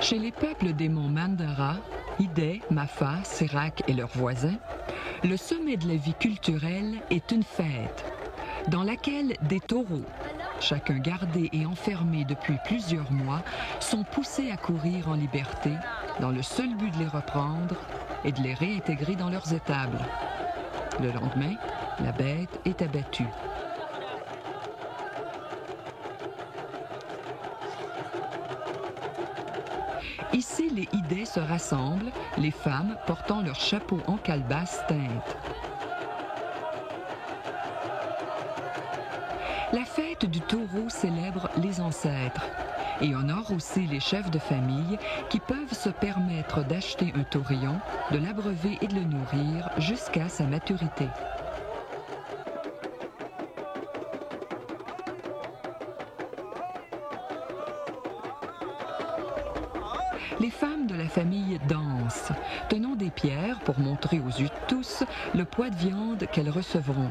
Chez les peuples des monts Mandara, Hideh, Mafa, Sérac et leurs voisins, le sommet de la vie culturelle est une fête dans laquelle des taureaux, chacun gardé et enfermé depuis plusieurs mois, sont poussés à courir en liberté dans le seul but de les reprendre et de les réintégrer dans leurs étables. Le lendemain, la bête est abattue. Ici, les Hideh se rassemblent, les femmes portant leurs chapeaux en calebasse teintes. La fête du taureau célèbre les ancêtres et honore aussi les chefs de famille qui peuvent se permettre d'acheter un taurillon, de l'abreuver et de le nourrir jusqu'à sa maturité. Les femmes de la famille dansent, tenant des pierres pour montrer aux yeux de tous le poids de viande qu'elles recevront.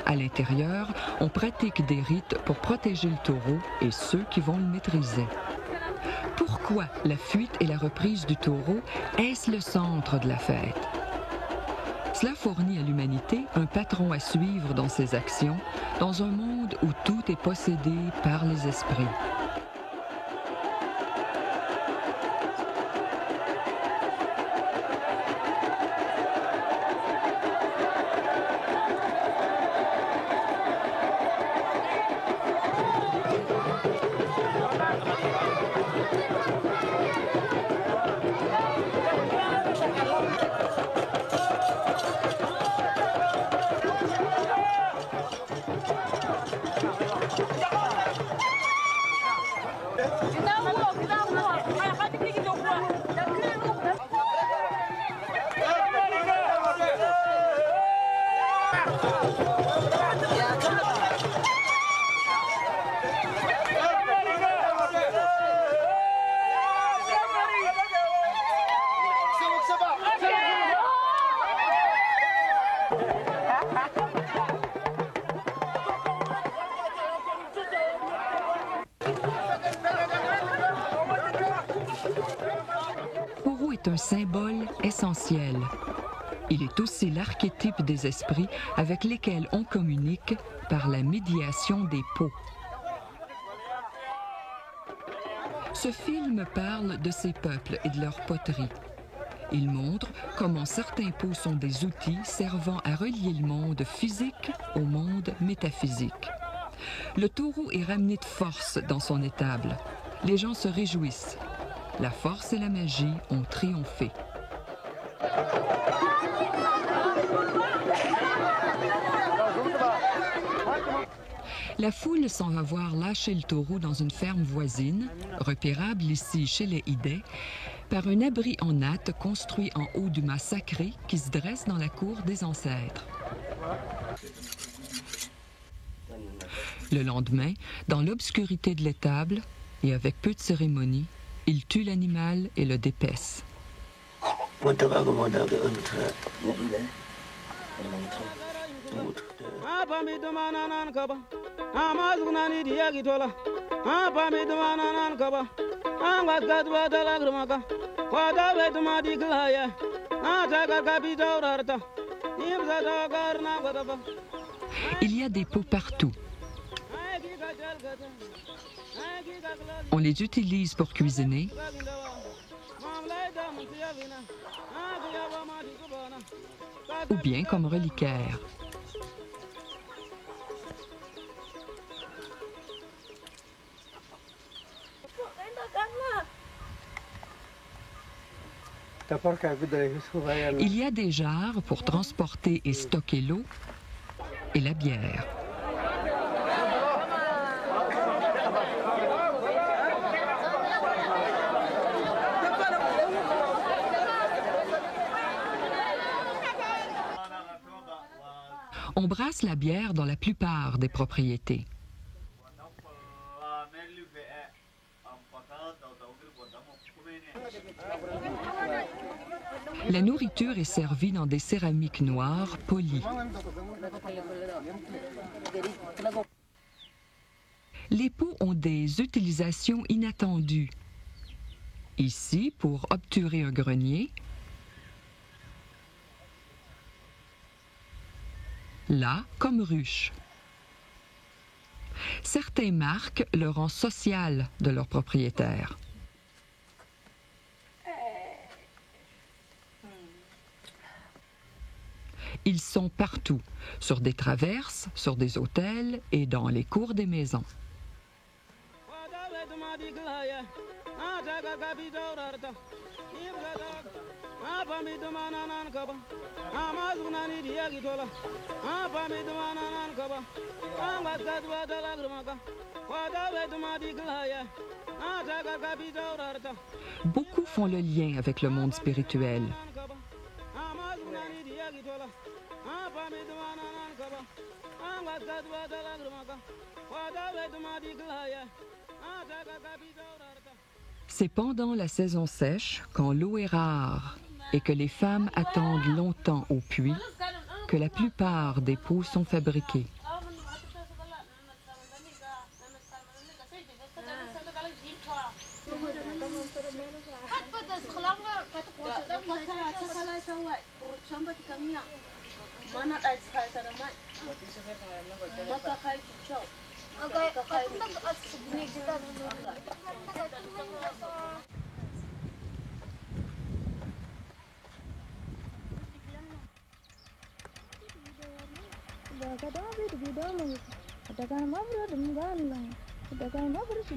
À l'intérieur, on pratique des rites pour protéger le taureau et ceux qui vont le maîtriser. Pourquoi la fuite et la reprise du taureau est-ce le centre de la fête? Cela fournit à l'humanité un patron à suivre dans ses actions, dans un monde où tout est possédé par les esprits. Un symbole essentiel. Il est aussi l'archétype des esprits avec lesquels on communique par la médiation des peaux. Ce film parle de ces peuples et de leur poterie. Il montre comment certains pots sont des outils servant à relier le monde physique au monde métaphysique. Le taureau est ramené de force dans son étable. Les gens se réjouissent. La force et la magie ont triomphé. La foule s'en va voir lâcher le taureau dans une ferme voisine, repérable ici chez les Hideh, par un abri en natte construit en haut du mât sacré qui se dresse dans la cour des ancêtres. Le lendemain, dans l'obscurité de l'étable, et avec peu de cérémonie, il tue l'animal et le dépaisse. Il y a des pots partout. On les utilise pour cuisiner ou bien comme reliquaire. Il y a des jarres pour transporter et stocker l'eau et la bière. On brasse la bière dans la plupart des propriétés. La nourriture est servie dans des céramiques noires polies. Les pots ont des utilisations inattendues. ici pour obturer un grenier, là comme ruche. Certains marquent le rang social de leurs propriétaires. Ils sont partout, sur des traverses, sur des autels et dans les cours des maisons. Beaucoup font le lien avec le monde spirituel. C'est pendant la saison sèche, quand l'eau est rare et que les femmes attendent longtemps au puits, que la plupart des pots sont fabriqués.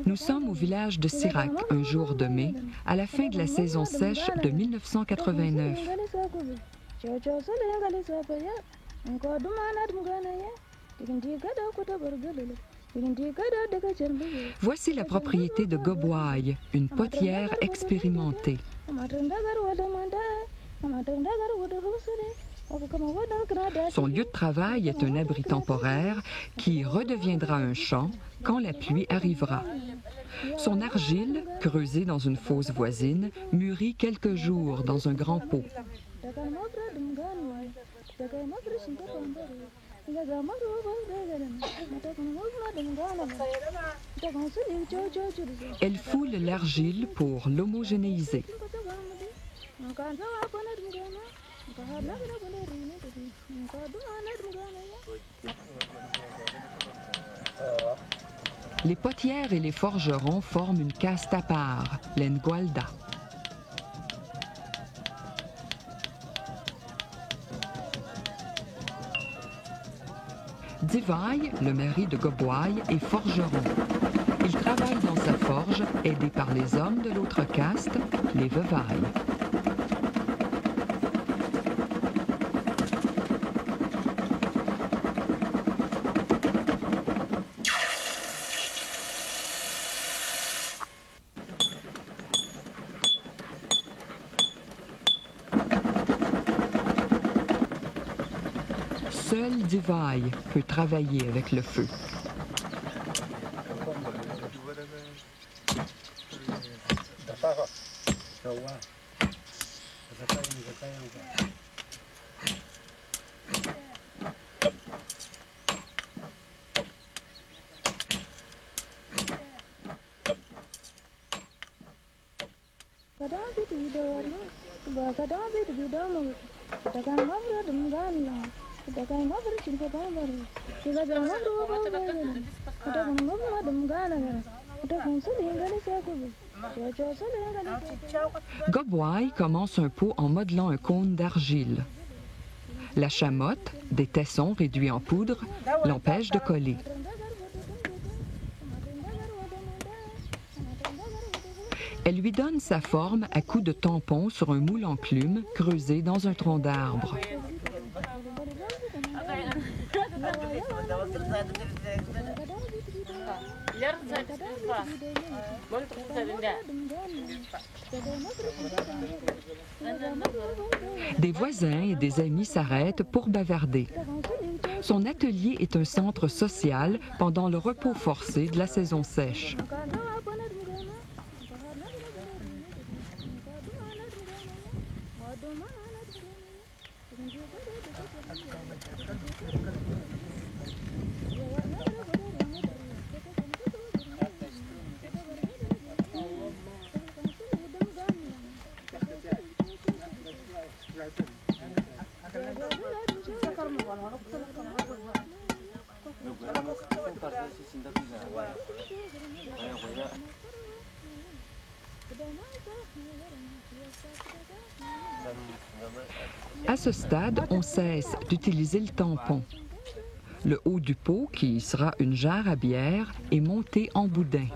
Nous sommes au village de Sirac, un jour de mai, à la fin de la saison sèche de 1989. Voici la propriété de Goboy, une potière expérimentée. Son lieu de travail est un abri temporaire qui redeviendra un champ quand la pluie arrivera. Son argile, creusée dans une fosse voisine, mûrit quelques jours dans un grand pot. Elle foule l'argile pour l'homogénéiser. Les potières et les forgerons forment une caste à part, l'Engualda. Divay, le mari de Goboy, est forgeron. Il travaille dans sa forge, aidé par les hommes de l'autre caste, les Veuvailles. Seul Divay peut travailler avec le feu. Goboy commence un pot en modelant un cône d'argile. La chamotte, des tessons réduits en poudre, l'empêche de coller. Elle lui donne sa forme à coups de tampon sur un moule en plume creusé dans un tronc d'arbre. Des voisins et des amis s'arrêtent pour bavarder. Son atelier est un centre social pendant le repos forcé de la saison sèche. À ce stade, on cesse d'utiliser le tampon. Le haut du pot, qui sera une jarre à bière, est monté en boudin.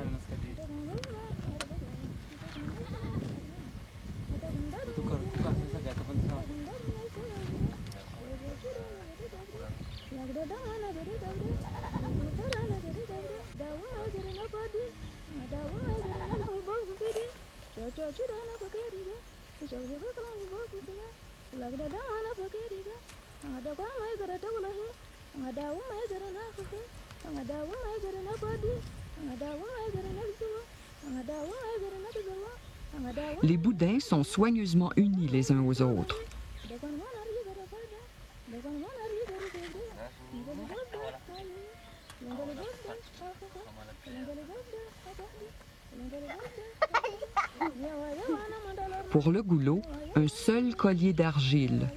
Les boudins sont soigneusement unis les uns aux autres. Pour le goulot, un seul collier d'argile.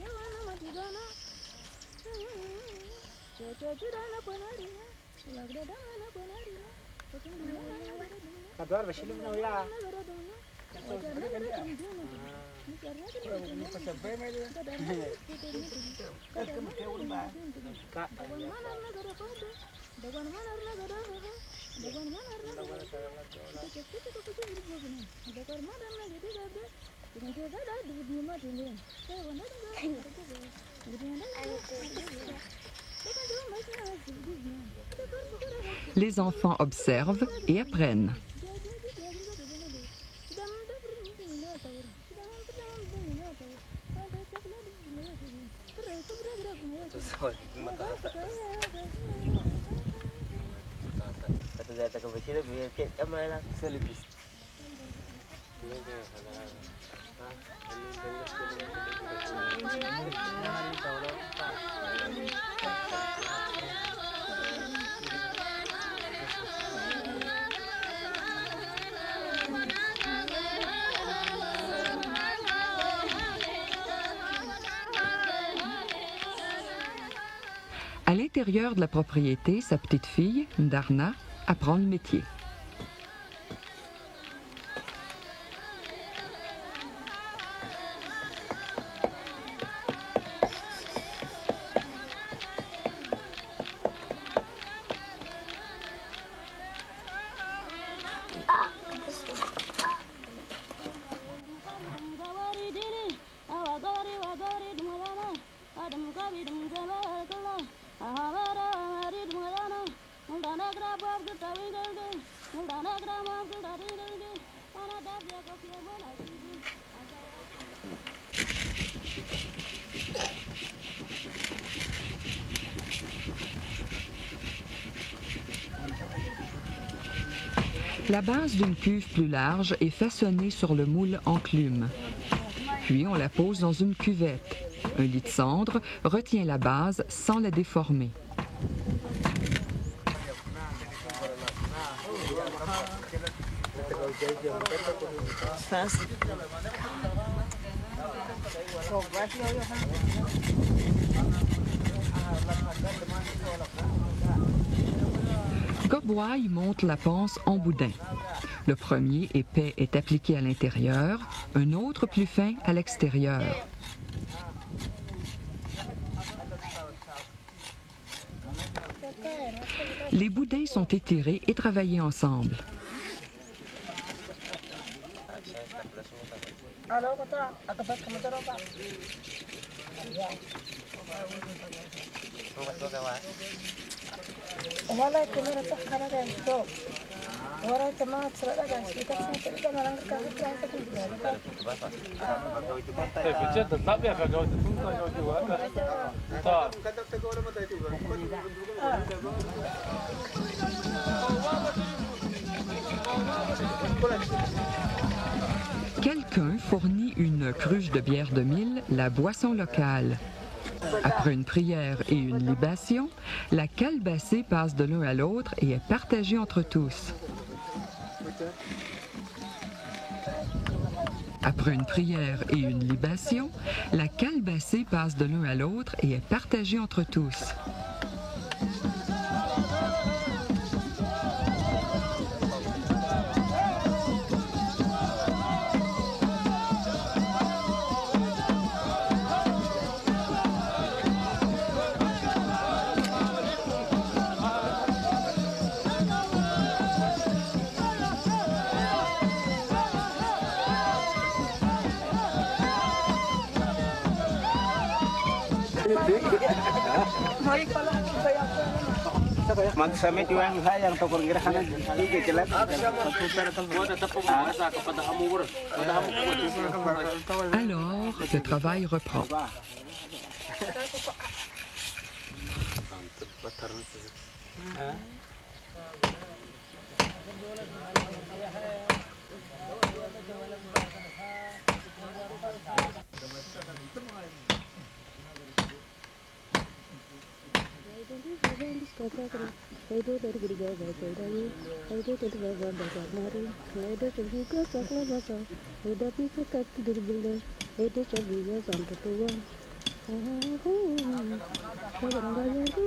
Les enfants observent et apprennent. À l'intérieur de la propriété, sa petite fille, Ndarna, apprend le métier. La base d'une cuve plus large est façonnée sur le moule enclume. Puis on la pose dans une cuvette. Un lit de cendre retient la base sans la déformer. Gobwai monte la panse en boudin. Le premier épais est appliqué à l'intérieur, un autre plus fin à l'extérieur. Les boudins sont étirés et travaillés ensemble. Quelqu'un fournit une cruche de bière de mil, la boisson locale. Après une prière et une libation, la calebassée passe de l'un à l'autre et est partagée entre tous. Après une prière et une libation, la calebassée passe de l'un à l'autre et est partagée entre tous. Alors, le travail reprend.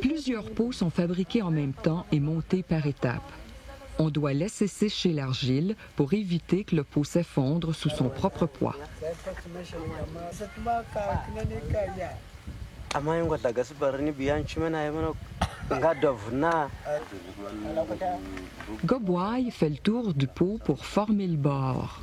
Plusieurs pots sont fabriqués en même temps et montés par étapes. On doit laisser sécher l'argile pour éviter que le pot s'effondre sous son propre poids. Goboy fait le tour du pot pour former le bord.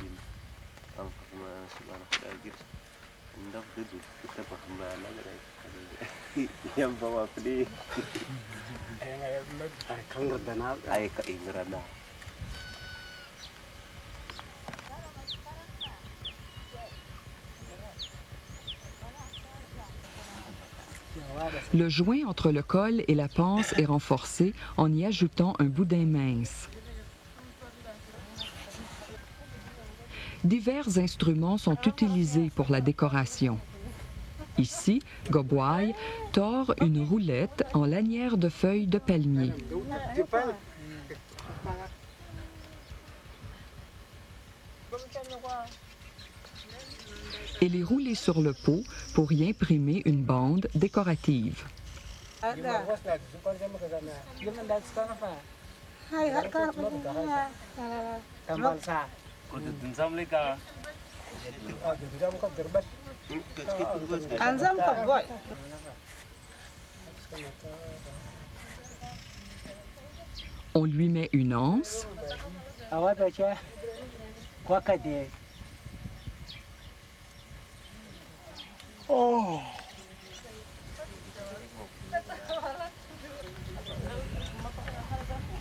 Le joint entre le col et la panse est renforcé en y ajoutant un boudin mince. Divers instruments sont utilisés pour la décoration. Ici, Goboy tord une roulette en lanière de feuilles de palmier. Et les rouler sur le pot pour y imprimer une bande décorative. On lui met une anse.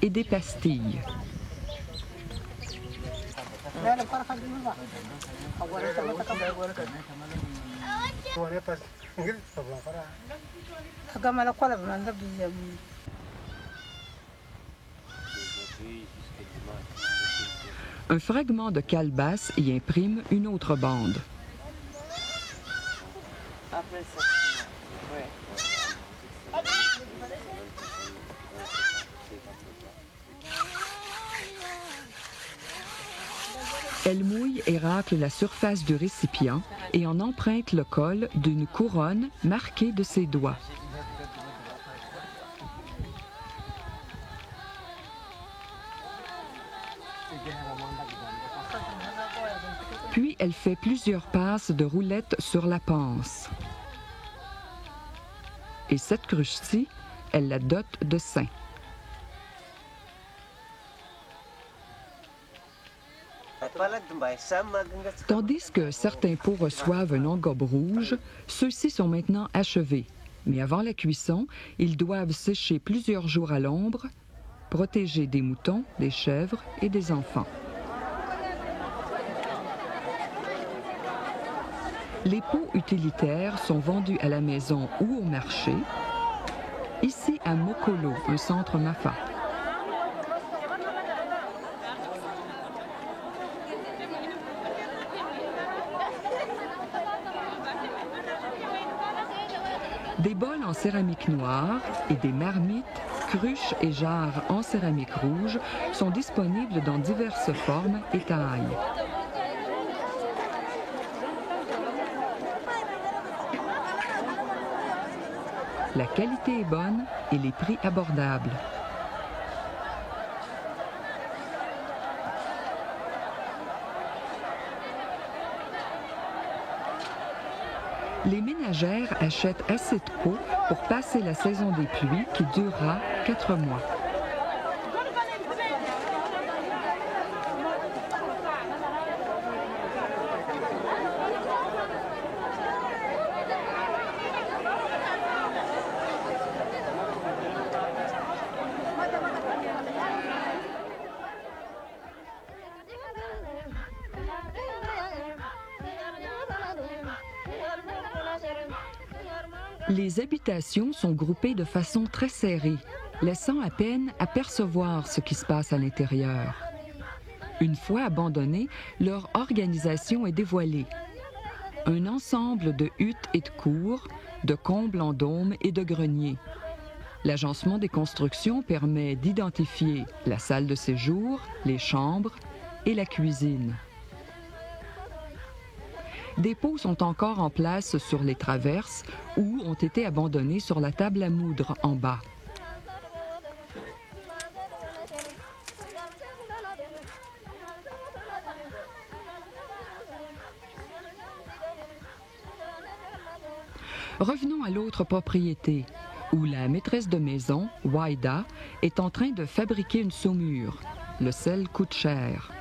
Et des pastilles. Un fragment de calebasse y imprime une autre bande. Elle mouille et racle la surface du récipient et en emprunte le col d'une couronne marquée de ses doigts. Puis elle fait plusieurs passes de roulettes sur la panse. Et cette cruche-ci, elle la dote de seins. Tandis que certains pots reçoivent un engobe rouge, ceux-ci sont maintenant achevés. Mais avant la cuisson, ils doivent sécher plusieurs jours à l'ombre, protéger des moutons, des chèvres et des enfants. Les pots utilitaires sont vendus à la maison ou au marché, ici à Mokolo, un centre Mafa. Des bols en céramique noire et des marmites, cruches et jarres en céramique rouge sont disponibles dans diverses formes et tailles. La qualité est bonne et les prix abordables. Les ménagères achètent assez de pots pour passer la saison des pluies qui durera 4 mois. Les habitations sont groupées de façon très serrée, laissant à peine apercevoir ce qui se passe à l'intérieur. Une fois abandonnées, leur organisation est dévoilée. Un ensemble de huttes et de cours, de combles en dôme et de greniers. L'agencement des constructions permet d'identifier la salle de séjour, les chambres et la cuisine. Des pots sont encore en place sur les traverses ou ont été abandonnés sur la table à moudre en bas. Revenons à l'autre propriété, où la maîtresse de maison, Waida, est en train de fabriquer une saumure. Le sel coûte cher.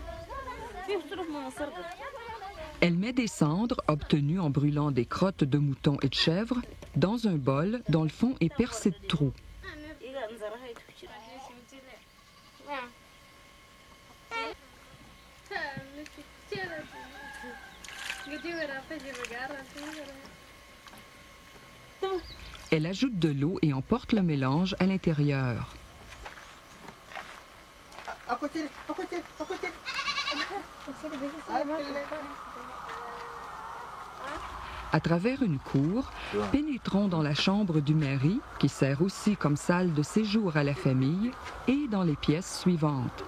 Elle met des cendres, obtenues en brûlant des crottes de mouton et de chèvre, dans un bol dont le fond est percé de trous. Elle ajoute de l'eau et emporte le mélange à l'intérieur. À travers une cour, pénétrons dans la chambre du mari, qui sert aussi comme salle de séjour à la famille, et dans les pièces suivantes.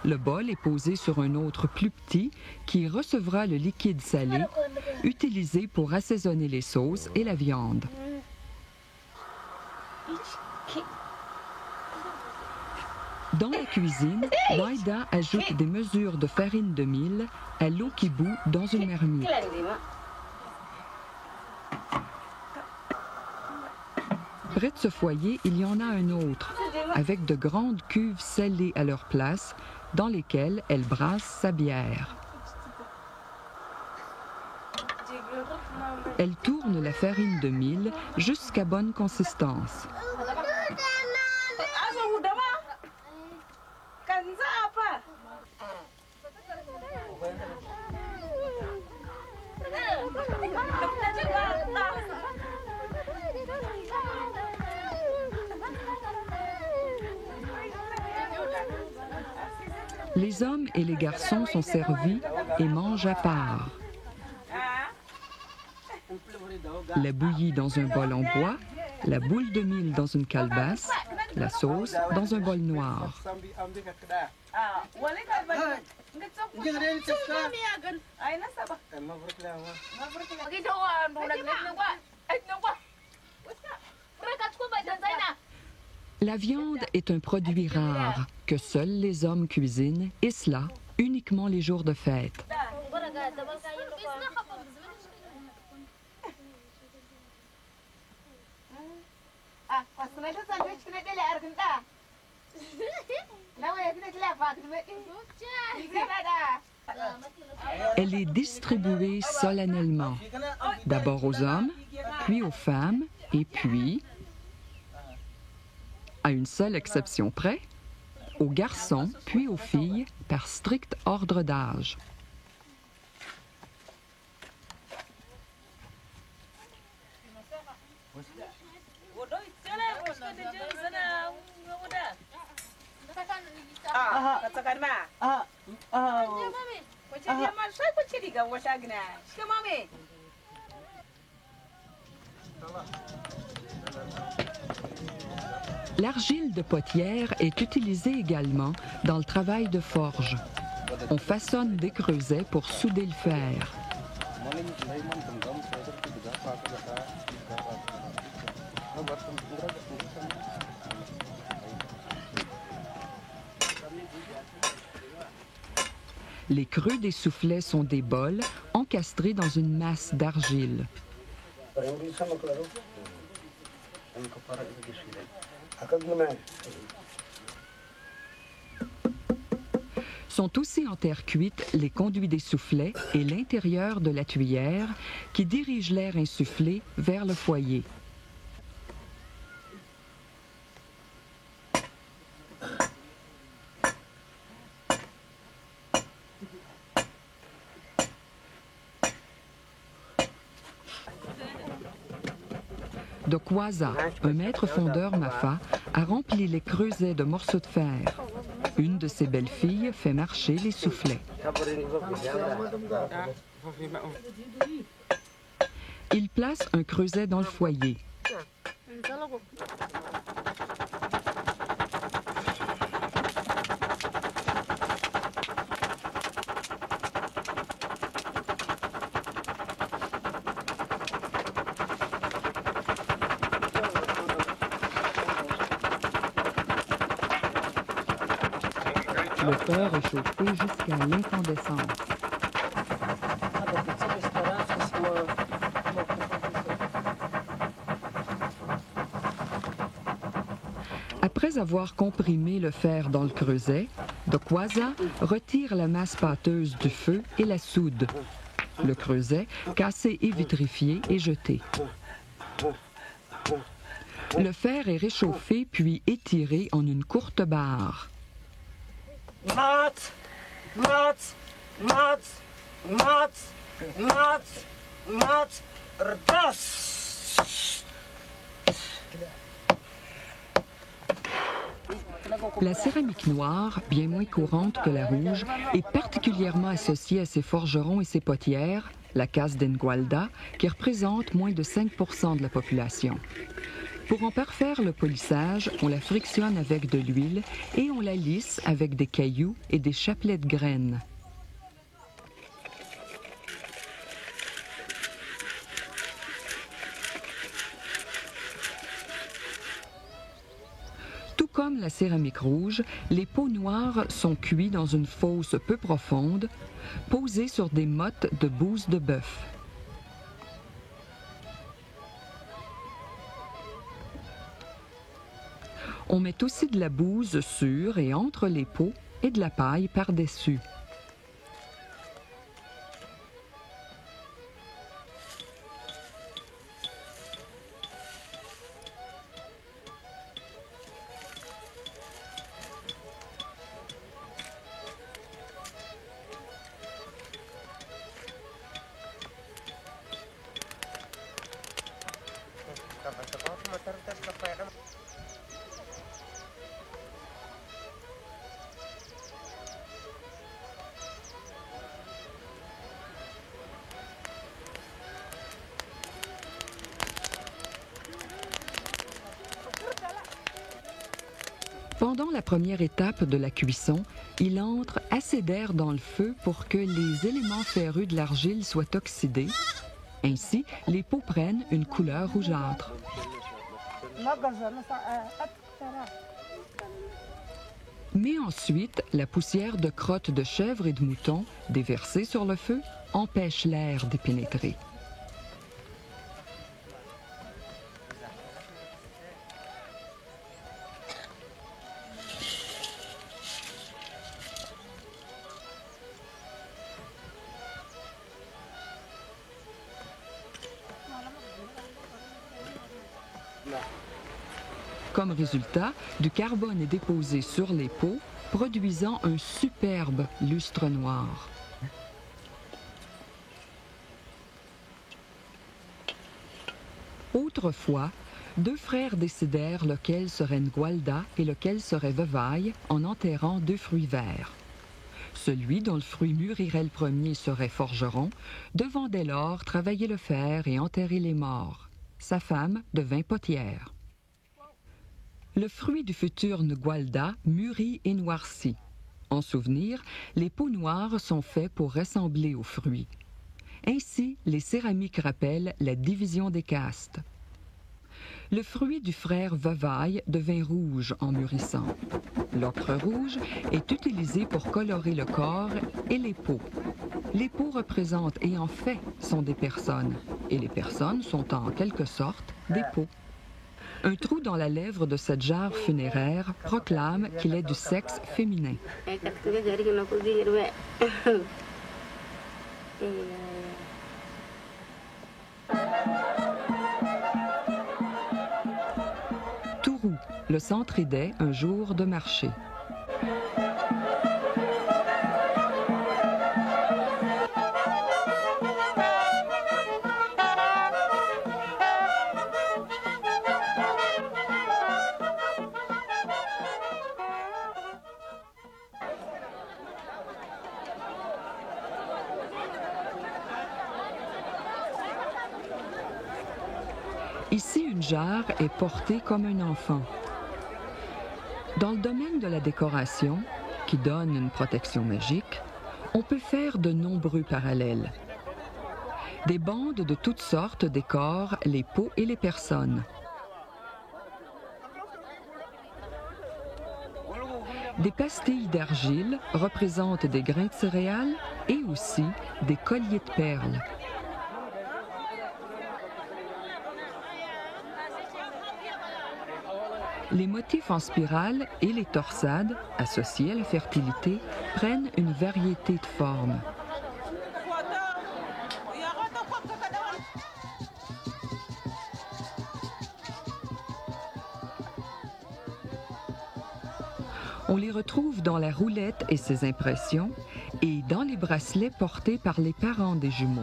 Le bol est posé sur un autre plus petit qui recevra le liquide salé, utilisé pour assaisonner les sauces et la viande. Dans la cuisine, Waida ajoute des mesures de farine de mil à l'eau qui bout dans une marmite. Près de ce foyer, il y en a un autre, avec de grandes cuves scellées à leur place, dans lesquelles elle brasse sa bière. Elle tourne la farine de mil jusqu'à bonne consistance. Les hommes et les garçons sont servis et mangent à part. La bouillie dans un bol en bois, la boule de mil dans une calebasse, la sauce dans un bol noir. La viande est un produit rare que seuls les hommes cuisinent, et cela uniquement les jours de fête. Elle est distribuée solennellement, d'abord aux hommes, puis aux femmes, et puis, à une seule exception près, aux garçons puis aux filles par strict ordre d'âge. L'argile de potière est utilisée également dans le travail de forge. On façonne des creusets pour souder le fer. Les creux des soufflets sont des bols encastrés dans une masse d'argile. Sont aussi en terre cuite les conduits des soufflets et l'intérieur de la tuyère qui dirige l'air insufflé vers le foyer. Dokwaza, un maître fondeur Mafa, a rempli les creusets de morceaux de fer. Une de ses belles-filles fait marcher les soufflets. Il place un creuset dans le foyer. Le fer est chauffé jusqu'à l'incandescence. Après avoir comprimé le fer dans le creuset, Dokwaza retire la masse pâteuse du feu et la soude. Le creuset, cassé et vitrifié, est jeté. Le fer est réchauffé puis étiré en une courte barre. La céramique noire, bien moins courante que la rouge, est particulièrement associée à ses forgerons et ses potières, la Casa de Ngualda, qui représente moins de 5% de la population. Pour en parfaire le polissage, on la frictionne avec de l'huile et on la lisse avec des cailloux et des chapelets de graines. Tout comme la céramique rouge, les pots noirs sont cuits dans une fosse peu profonde, posée sur des mottes de bouse de bœuf. On met aussi de la bouse sur et entre les pots et de la paille par-dessus. Pendant la première étape de la cuisson, il entre assez d'air dans le feu pour que les éléments ferreux de l'argile soient oxydés. Ainsi, les pots prennent une couleur rougeâtre. Mais ensuite, la poussière de crottes de chèvre et de mouton, déversée sur le feu, empêche l'air d'y pénétrer. Comme résultat, du carbone est déposé sur les pots, produisant un superbe lustre noir. Autrefois, deux frères décidèrent lequel serait Ngualda et lequel serait Vavaille en enterrant deux fruits verts. Celui dont le fruit mûrirait le premier serait forgeron, devant dès lors travailler le fer et enterrer les morts. Sa femme devint potière. Le fruit du futur Ngualda mûrit et noircit. En souvenir, les pots noirs sont faits pour ressembler aux fruits. Ainsi, les céramiques rappellent la division des castes. Le fruit du frère Vavaille devint rouge en mûrissant. L'ocre rouge est utilisé pour colorer le corps et les peaux. Les peaux représentent et en fait sont des personnes, et les personnes sont en quelque sorte des peaux. Un trou dans la lèvre de cette jarre funéraire proclame qu'il est du sexe féminin. Tourou, le centre-idée, un jour de marché. Ici, une jarre est portée comme un enfant. Dans le domaine de la décoration, qui donne une protection magique, on peut faire de nombreux parallèles. Des bandes de toutes sortes décorent les pots et les personnes. Des pastilles d'argile représentent des grains de céréales et aussi des colliers de perles. Les motifs en spirale et les torsades, associés à la fertilité, prennent une variété de formes. On les retrouve dans la roulette et ses impressions et dans les bracelets portés par les parents des jumeaux.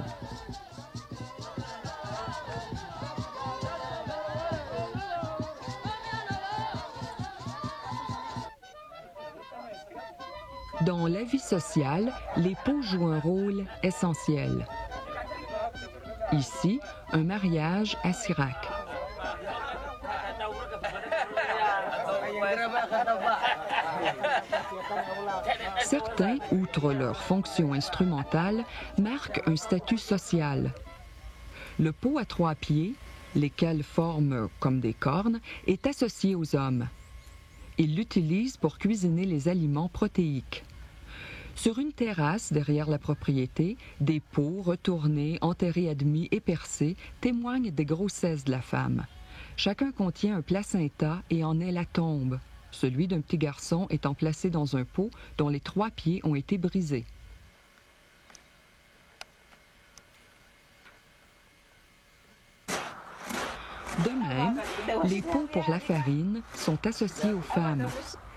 Dans la vie sociale, les pots jouent un rôle essentiel. Ici, un mariage à Sirac. Certains, outre leur fonction instrumentale, marquent un statut social. Le pot à 3 pieds, lesquels forment comme des cornes, est associé aux hommes. Ils l'utilisent pour cuisiner les aliments protéiques. Sur une terrasse derrière la propriété, des pots retournés, enterrés à demi et percés témoignent des grossesses de la femme. Chacun contient un placenta et en est la tombe, celui d'un petit garçon étant placé dans un pot dont les 3 pieds ont été brisés. De même, les pots pour la farine sont associés aux femmes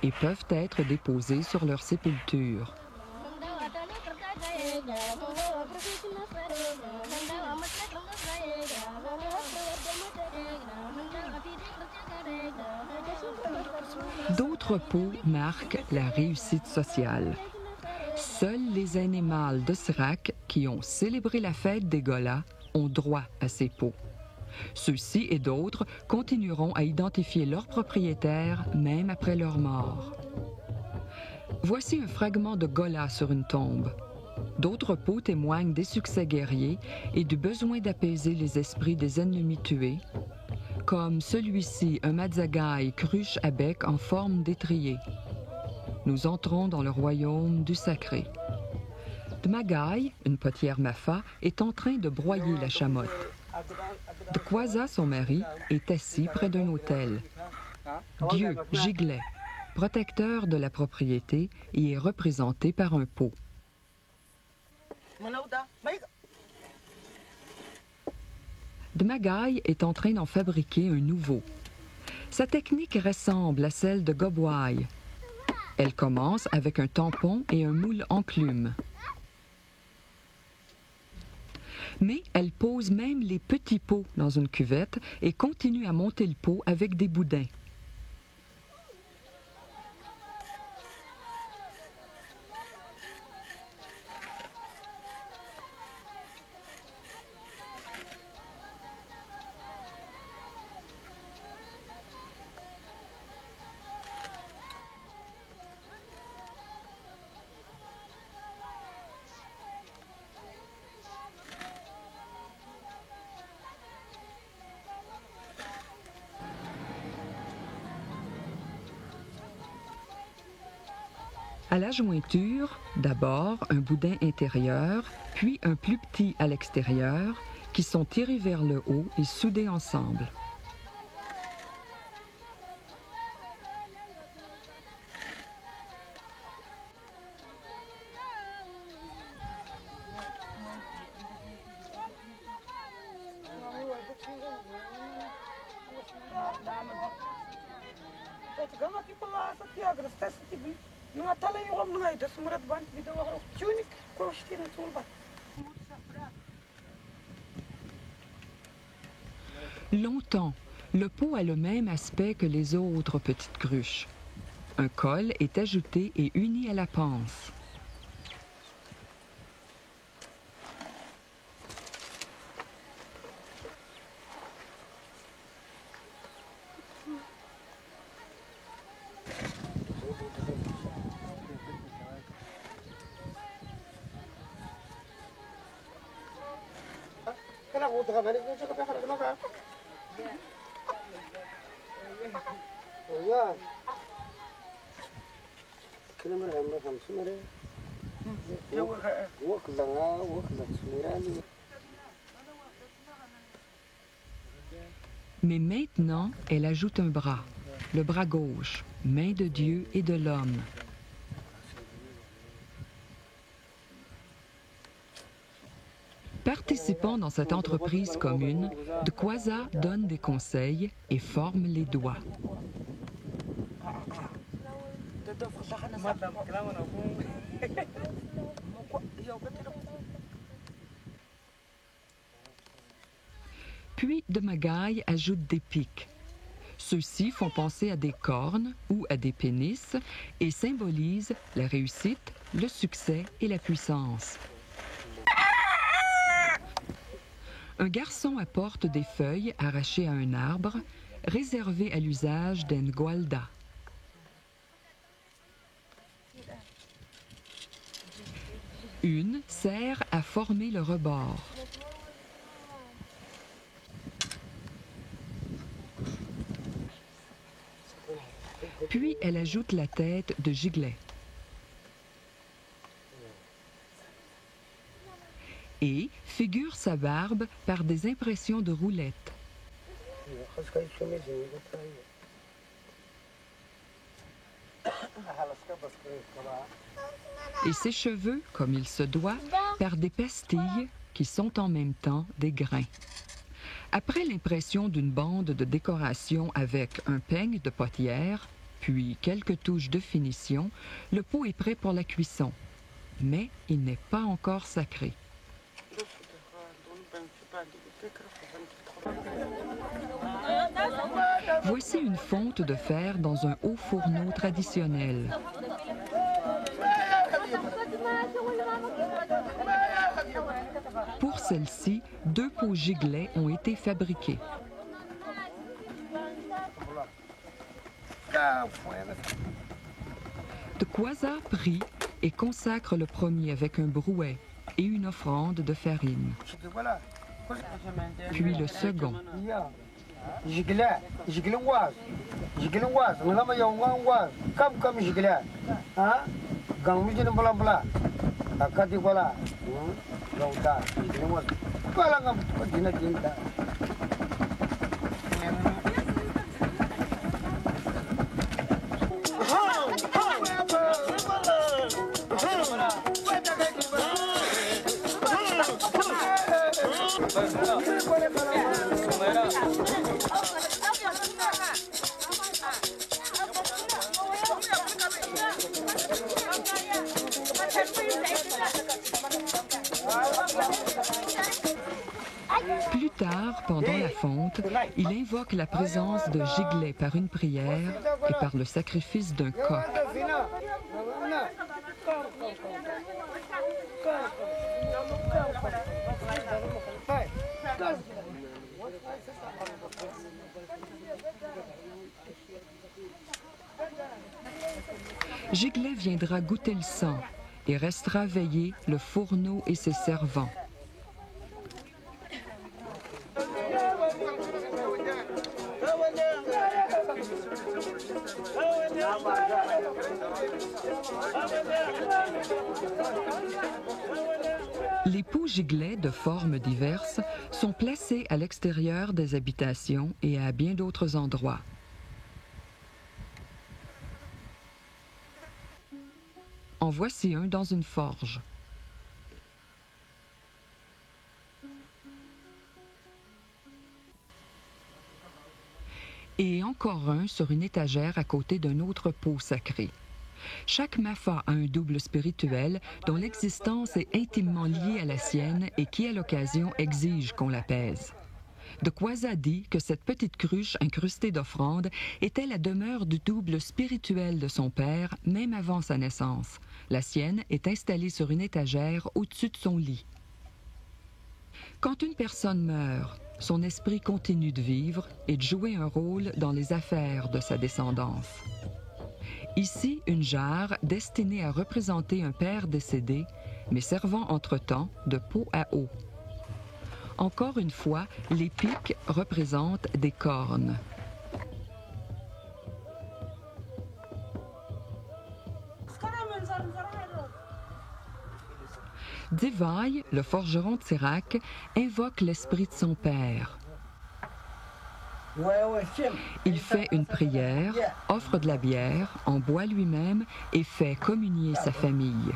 et peuvent être déposés sur leur sépulture. D'autres pots marquent la réussite sociale. Seuls les aînés mâles de Sirac, qui ont célébré la fête des Golas, ont droit à ces pots. Ceux-ci et d'autres continueront à identifier leurs propriétaires même après leur mort. Voici un fragment de Gola sur une tombe. D'autres pots témoignent des succès guerriers et du besoin d'apaiser les esprits des ennemis tués, comme celui-ci, un Madzagai cruche à bec en forme d'étrier. Nous entrons dans le royaume du sacré. Dmagai, une potière Mafa, est en train de broyer la chamotte. Dkwasa, son mari, est assis près d'un autel. Dieu, Giglet, protecteur de la propriété, y est représenté par un pot. Dmagai est en train d'en fabriquer un nouveau. Sa technique ressemble à celle de Gobwai. Elle commence avec un tampon et un moule en plume. Mais elle pose même les petits pots dans une cuvette et continue à monter le pot avec des boudins. À la jointure, d'abord un boudin intérieur, puis un plus petit à l'extérieur, qui sont tirés vers le haut et soudés ensemble. Longtemps, le pot a le même aspect que les autres petites cruches. Un col est ajouté et uni à la panse. Mais maintenant, elle ajoute un bras, le bras gauche, main de Dieu et de l'homme. Participant dans cette entreprise commune, Dkwaza donne des conseils et forme les doigts. Puis Demagai ajoute des pics. Ceux-ci font penser à des cornes ou à des pénis et symbolisent la réussite, le succès et la puissance. Un garçon apporte des feuilles arrachées à un arbre, réservées à l'usage d'un Ngwalda. Une sert à former le rebord. Puis elle ajoute la tête de Giglet. Et figure sa barbe par des impressions de roulettes. Et ses cheveux, comme il se doit, par des pastilles qui sont en même temps des grains. Après l'impression d'une bande de décoration avec un peigne de potière, puis quelques touches de finition, le pot est prêt pour la cuisson. Mais il n'est pas encore sacré. Voici une fonte de fer dans un haut fourneau traditionnel. Pour celle-ci, 2 pots Giglet ont été fabriqués. Dkwaza prie et consacre le premier avec un brouet et une offrande de farine. Puis le second. Plus tard, pendant la fonte, il invoque la présence de Giglet par une prière et par le sacrifice d'un coq. Giglet viendra goûter le sang et restera veillé le fourneau et ses servants. Les pots Giglet de formes diverses sont placés à l'extérieur des habitations et à bien d'autres endroits. En voici un dans une forge. Et encore un sur une étagère à côté d'un autre pot sacré. Chaque Mafa a un double spirituel dont l'existence est intimement liée à la sienne et qui, à l'occasion, exige qu'on l'apaise. Dkwaza dit que cette petite cruche incrustée d'offrandes était la demeure du double spirituel de son père, même avant sa naissance. La sienne est installée sur une étagère au-dessus de son lit. Quand une personne meurt, son esprit continue de vivre et de jouer un rôle dans les affaires de sa descendance. Ici, une jarre destinée à représenter un père décédé, mais servant entre-temps de pot à eau. Encore une fois, les pics représentent des cornes. Divai, le forgeron de Sirac, invoque l'esprit de son père. Il fait une prière, offre de la bière, en boit lui-même et fait communier sa famille.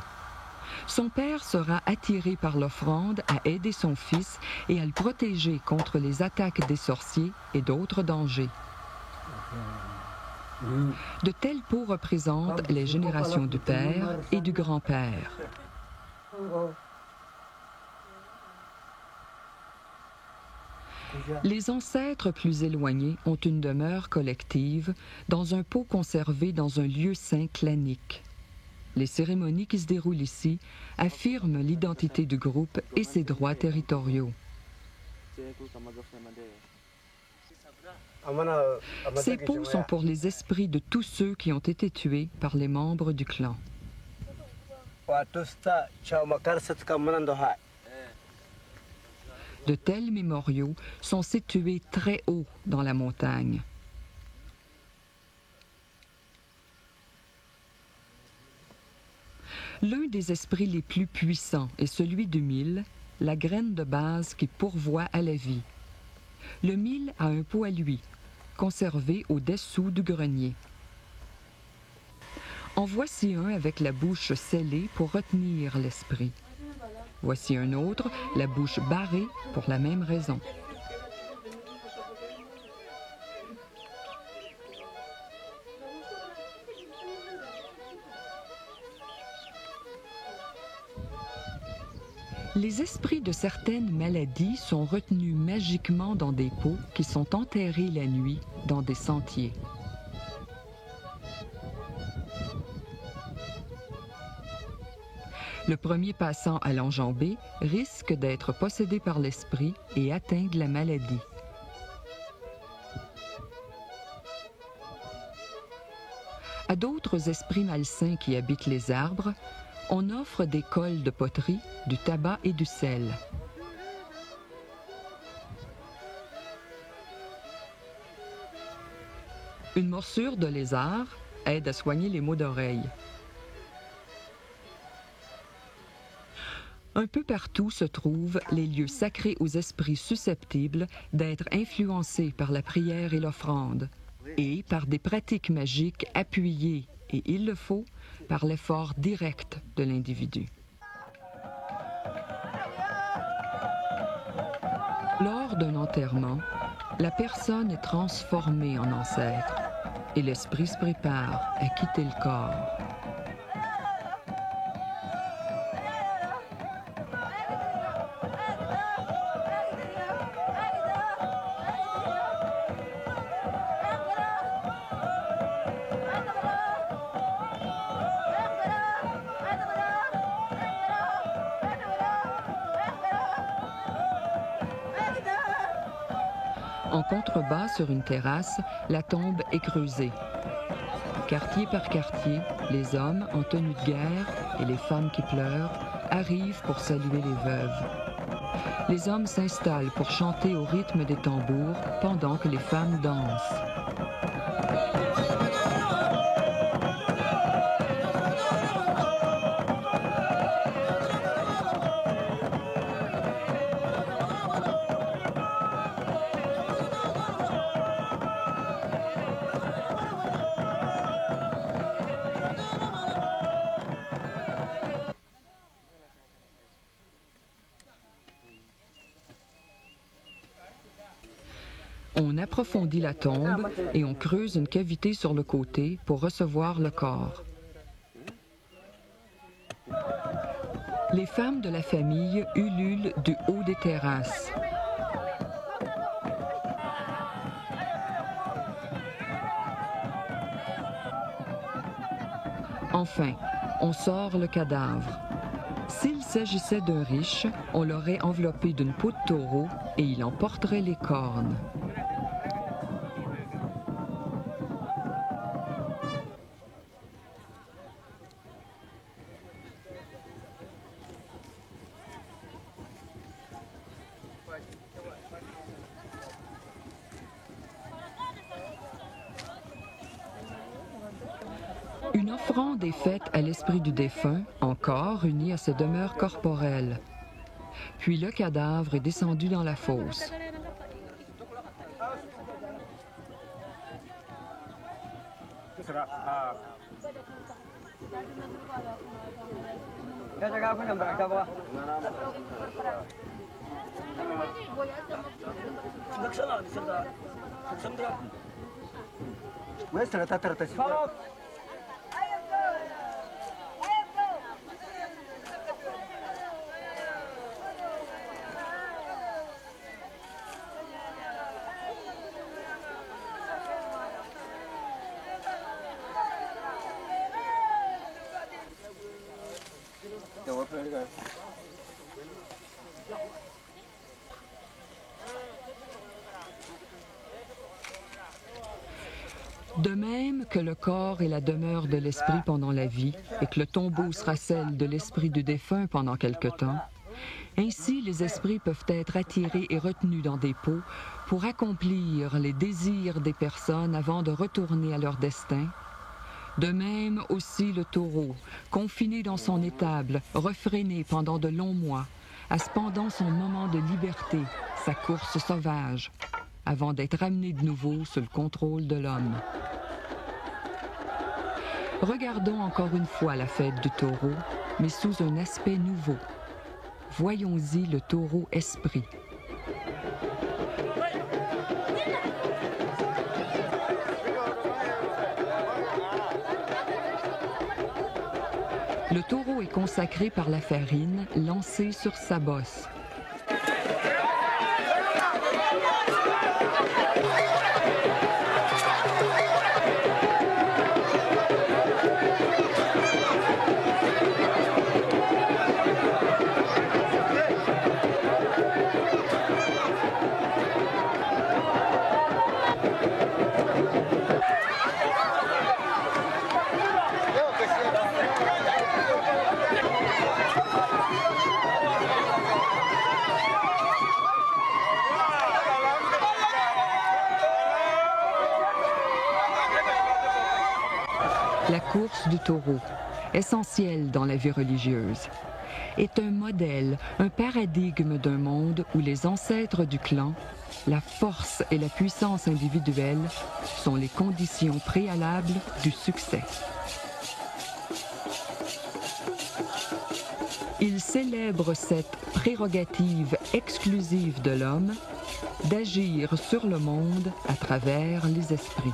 Son père sera attiré par l'offrande à aider son fils et à le protéger contre les attaques des sorciers et d'autres dangers. De telles peaux représentent les générations du père et du grand-père. Les ancêtres plus éloignés ont une demeure collective dans un pot conservé dans un lieu saint clanique. Les cérémonies qui se déroulent ici affirment l'identité du groupe et ses droits territoriaux. Ces pots sont pour les esprits de tous ceux qui ont été tués par les membres du clan. De tels mémoriaux sont situés très haut dans la montagne. L'un des esprits les plus puissants est celui du mil, la graine de base qui pourvoit à la vie. Le mil a un pot à lui, conservé au-dessous du grenier. En voici un avec la bouche scellée pour retenir l'esprit. Voici un autre, la bouche barrée pour la même raison. Les esprits de certaines maladies sont retenus magiquement dans des pots qui sont enterrés la nuit dans des sentiers. Le premier passant à l'enjambée risque d'être possédé par l'esprit et atteint de la maladie. À d'autres esprits malsains qui habitent les arbres, on offre des cols de poterie, du tabac et du sel. Une morsure de lézard aide à soigner les maux d'oreille. Un peu partout se trouvent les lieux sacrés aux esprits susceptibles d'être influencés par la prière et l'offrande, et par des pratiques magiques appuyées, et il le faut, par l'effort direct de l'individu. Lors d'un enterrement, la personne est transformée en ancêtre, et l'esprit se prépare à quitter le corps. En contrebas, sur une terrasse, la tombe est creusée. Quartier par quartier, les hommes en tenue de guerre et les femmes qui pleurent arrivent pour saluer les veuves. Les hommes s'installent pour chanter au rythme des tambours pendant que les femmes dansent. On approfondit la tombe et on creuse une cavité sur le côté pour recevoir le corps. Les femmes de la famille ululent du haut des terrasses. Enfin, on sort le cadavre. S'il s'agissait d'un riche, on l'aurait enveloppé d'une peau de taureau et il en porterait les cornes. Une offrande est faite à l'esprit du défunt, encore uni à ses demeures corporelles. Puis le cadavre est descendu dans la fosse. De même que le corps est la demeure de l'esprit pendant la vie et que le tombeau sera celle de l'esprit du défunt pendant quelque temps, ainsi les esprits peuvent être attirés et retenus dans des pots pour accomplir les désirs des personnes avant de retourner à leur destin. De même aussi le taureau, confiné dans son étable, refréné pendant de longs mois, a cependant son moment de liberté, sa course sauvage, avant d'être ramené de nouveau sous le contrôle de l'homme. Regardons encore une fois la fête du taureau, mais sous un aspect nouveau. Voyons-y le taureau esprit. Le taureau est consacré par la farine lancée sur sa bosse. La course du taureau, essentielle dans la vie religieuse, est un modèle, un paradigme d'un monde où les ancêtres du clan, la force et la puissance individuelle sont les conditions préalables du succès. Il célèbre cette prérogative exclusive de l'homme d'agir sur le monde à travers les esprits.